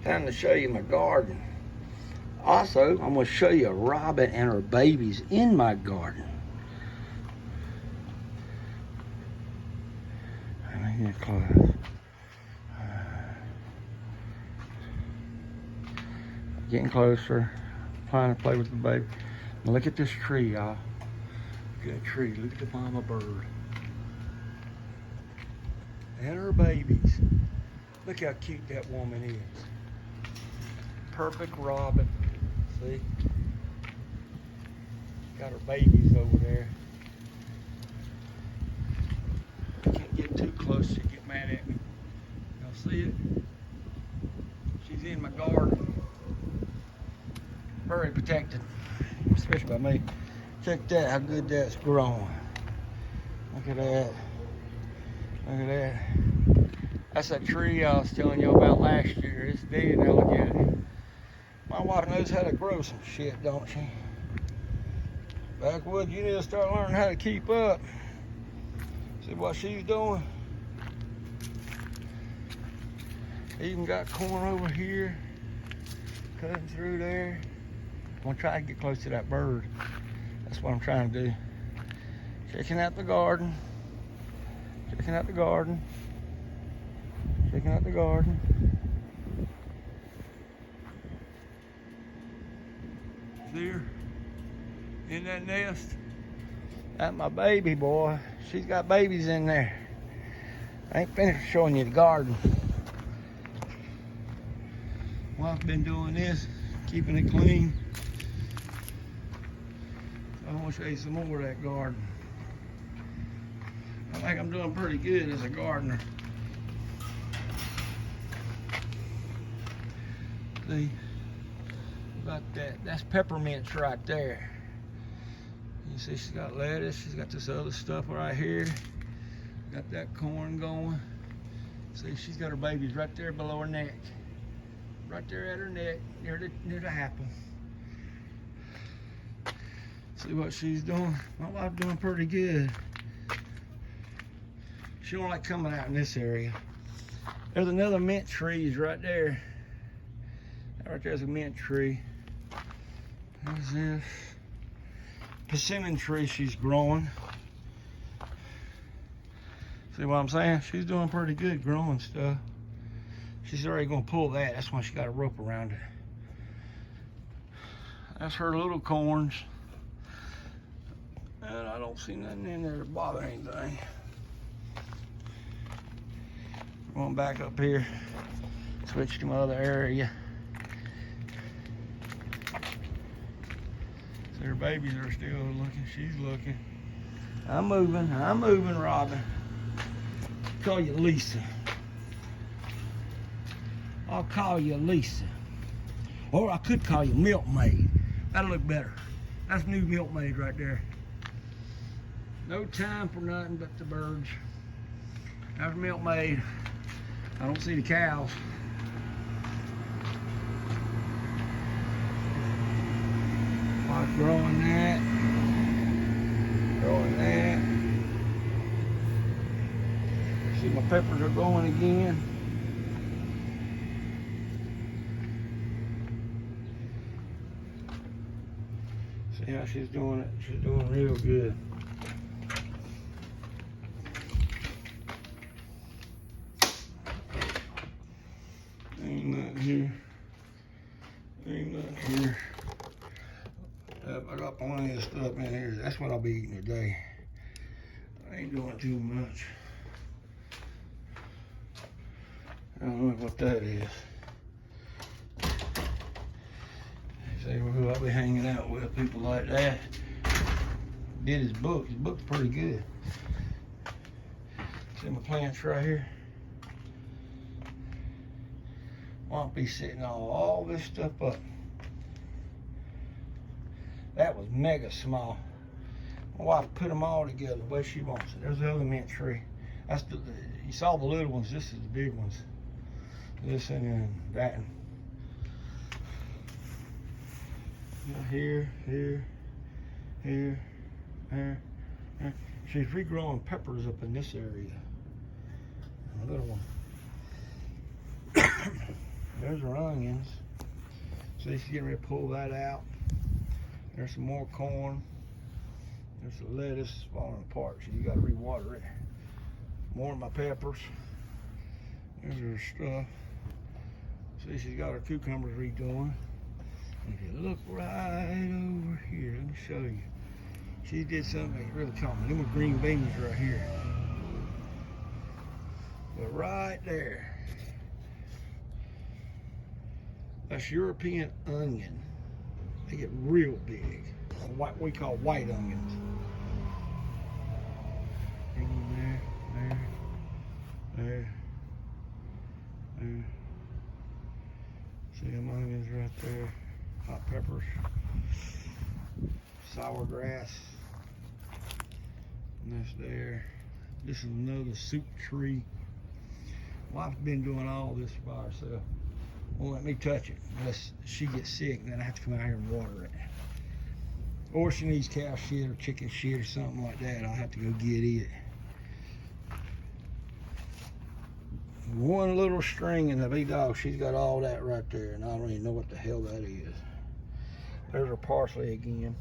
Time to show you my garden. Also, I'm going to show you a robin and her babies in my garden. Let me get close. Getting closer, trying to play with the baby. Now look at this tree, y'all. Look at that tree. Look at the mama bird and her babies. Look how cute that woman is. Perfect robin. See? Got her babies over there. Can't get too close, she'll get mad at me. Y'all see it? She's in my garden. Very protected, especially by me. Check that, how good that's growing. Look at that. Look at that. That's that tree I was telling you about last year. It's dead now, look at it. My wife knows how to grow some shit, don't she? Backwood, you need to start learning how to keep up. See what she's doing? Even got corn over here, cutting through there. I'm gonna try to get close to that bird. That's what I'm trying to do. Checking out the garden. Checking out the garden. Checking out the garden. There, in that nest. That's my baby boy. She's got babies in there. I ain't finished showing you the garden. Well, I've been doing this, keeping it clean. I want to show you some more of that garden. I think I'm doing pretty good as a gardener. See, about that. That's peppermints right there. You see she's got lettuce, she's got this other stuff right here. Got that corn going. See, she's got her babies right there below her neck. Right there at her neck, near the apple. See what she's doing? My wife's doing pretty good. She don't like coming out in this area. There's another mint tree right there. That right there's a mint tree. There's this persimmon tree she's growing. See what I'm saying? She's doing pretty good growing stuff. She's already gonna pull that. That's why she got a rope around it. That's her little corns. And I don't see nothing in there to bother anything. Going back up here, switch to my other area. So her babies are still looking, she's looking. I'm moving, Robin. Call you Lisa. I'll call you Lisa. Or I could call you Milkmaid. That'll look better. That's new Milkmaid right there. No time for nothing but the birds. That's Milkmaid. I don't see the cows. I'm growing that. Growing that. See, my peppers are going again. See how she's doing it? She's doing real good. Ain't nothing here. Ain't nothing here. I got plenty of stuff in here. That's what I'll be eating today. I ain't doing too much. I don't know what that is. See who I'll be hanging out with, people like that. Did his book. His book's pretty good. See my plants right here. Won't be sitting all this stuff up. That was mega small. My wife put them all together the way she wants it. There's the other mint tree. That's you saw the little ones. This is the big ones. This and then that. Here, here, here, here. She's regrowing peppers up in this area. A little one. The There's her onions. See, she's getting ready to pull that out. There's some more corn. There's the lettuce falling apart, so you got to rewater it. More of my peppers. There's her stuff. See, she's got her cucumbers redoing. If you look right over here, let me show you. She did something that really caught me. Them are green beans right here. But right there, that's European onion. They get real big. What we call white onions. There. See them onions right there. Hot peppers. Sour grass. And that's there. This is another soup tree. Wife's been doing all this by herself. Won't let me touch it unless she gets sick, and then I have to come out here and water it. Or she needs cow shit or chicken shit or something like that. I'll have to go get it. One little string in the big dog, she's got all that right there, and I don't even know what the hell that is. There's her parsley again.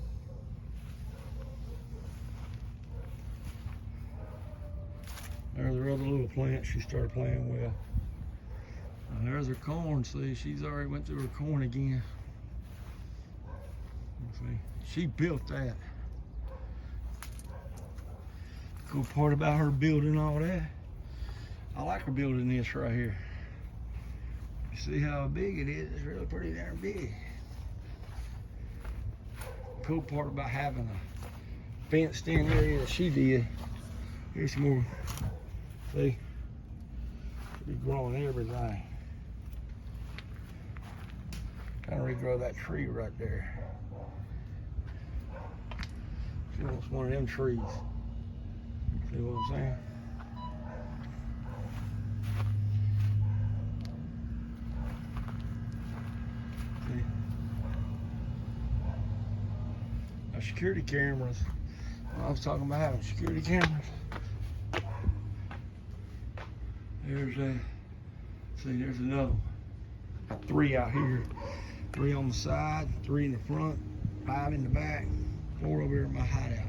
There's her other little plant she started playing with. And there's her corn. See, she's already went through her corn again. See, she built that. Cool part about her building all that, I like her building this right here. You see how big it is? It's really pretty darn big. Cool part about having a fenced in area that she did. Here's some more. See? She's growing everything. Trying to regrow that tree right there. She wants one of them trees. See what I'm saying? See? Now, security cameras. I was talking about having security cameras. There's a, see, there's another one. Got 3 out here. 3 on the side, 3 in the front, 5 in the back, 4 over here in my hideout.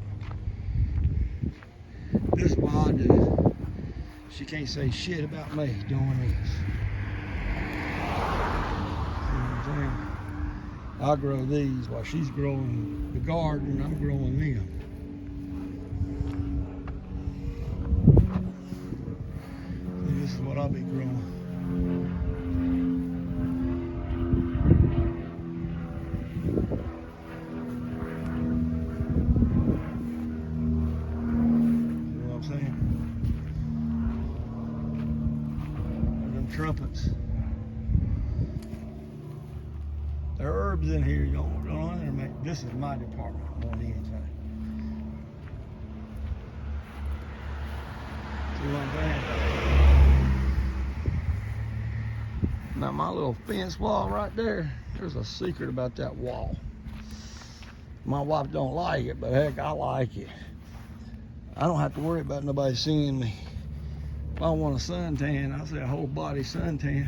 This is what I do. She can't say shit about me doing this. See what I'm saying? I grow these while she's growing the garden, I'm growing them. See, this is what I'll be growing. Trumpets. There are herbs in here. You don't underestimate. This is my department more than anything. See what I'm saying? Now my little fence wall right there, there's a secret about that wall. My wife don't like it, but heck, I like it. I don't have to worry about nobody seeing me. If I want a suntan, I say a whole body suntan.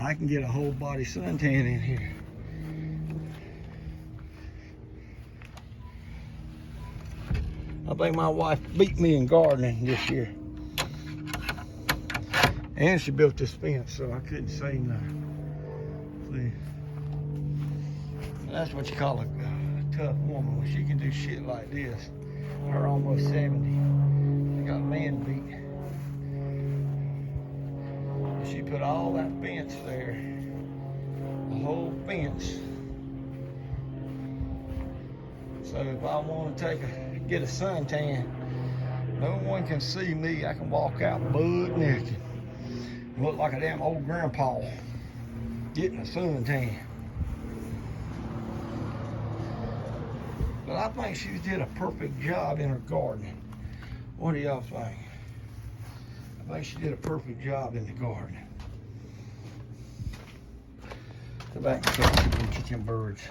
I can get a whole body suntan in here. I think my wife beat me in gardening this year. And she built this fence, so I couldn't say nothing. See? That's what you call a tough woman, when she can do shit like this. Her almost 70. She got man beat. She put all that fence there, the whole fence. So if I want to get a suntan, no one can see me. I can walk out butt naked, look like a damn old grandpa getting a suntan. But I think she did a perfect job in her gardening. What do y'all think? I think she did a perfect job in the garden. Go back and check the kitchen birds.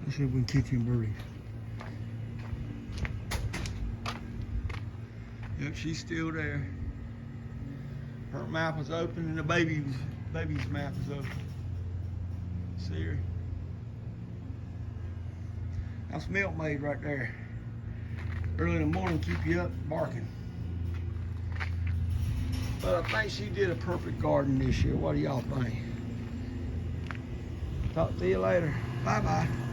Let's see if we can catch them birdies. Yep, she's still there. Her mouth is open and the baby's mouth is open. See her? That's milkmaid right there. Early in the morning, keep you up barking. But I think she did a perfect garden this year. What do y'all think? Talk to you later. Bye-bye.